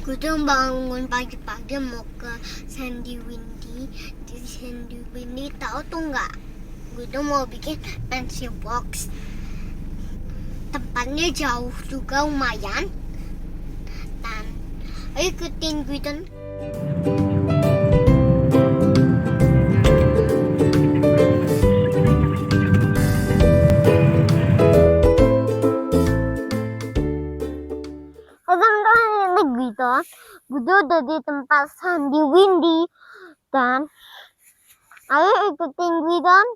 Gue tuh bangun pagi-pagi mau ke Sandy Windy. Di Sandy Windy tahu tuh nggak? Gue tuh mau bikin pensil box. Tempatnya jauh juga lumayan. Dan ayo ikutin gue dan gue udah di tempat Sandy Windy dan ayo ikutin gue dan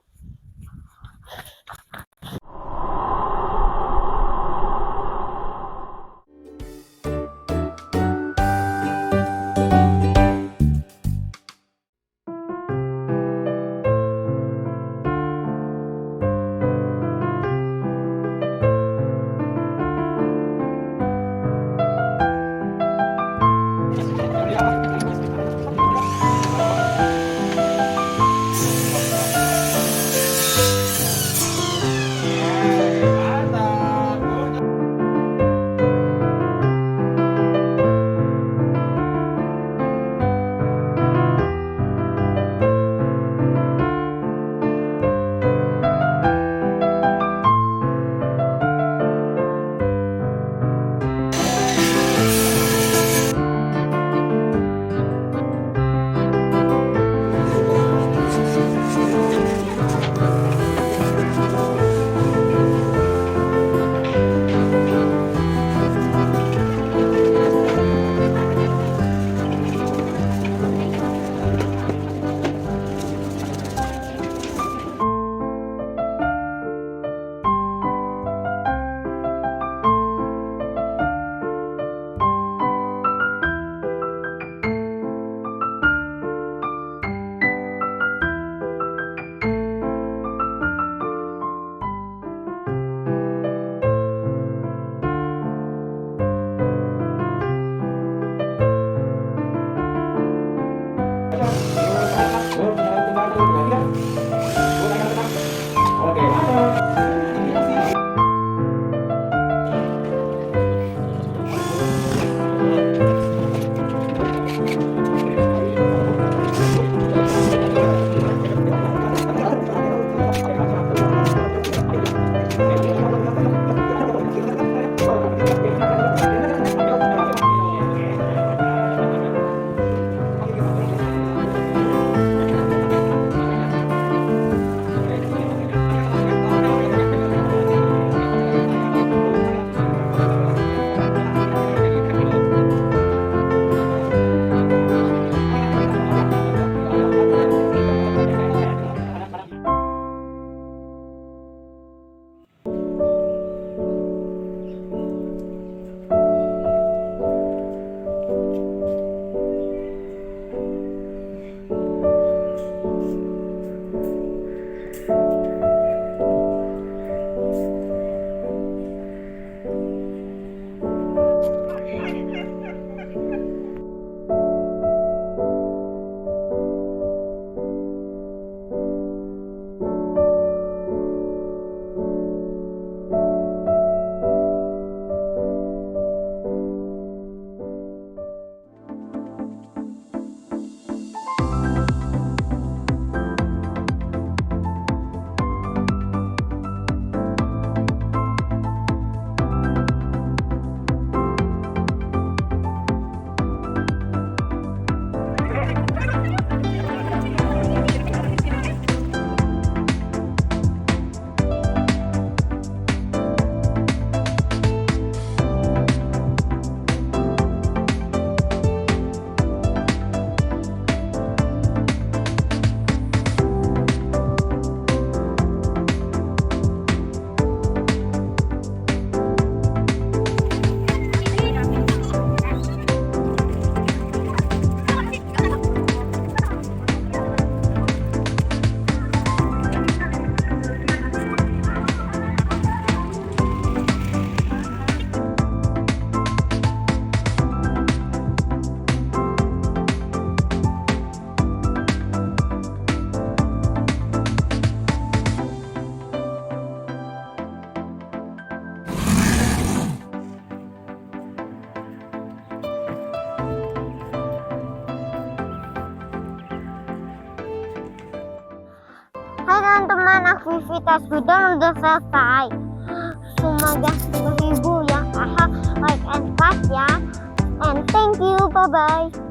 teman-teman, aktivitas gudang udah selesai. Semoga 1000 yang like and pass ya. And thank you, bye-bye.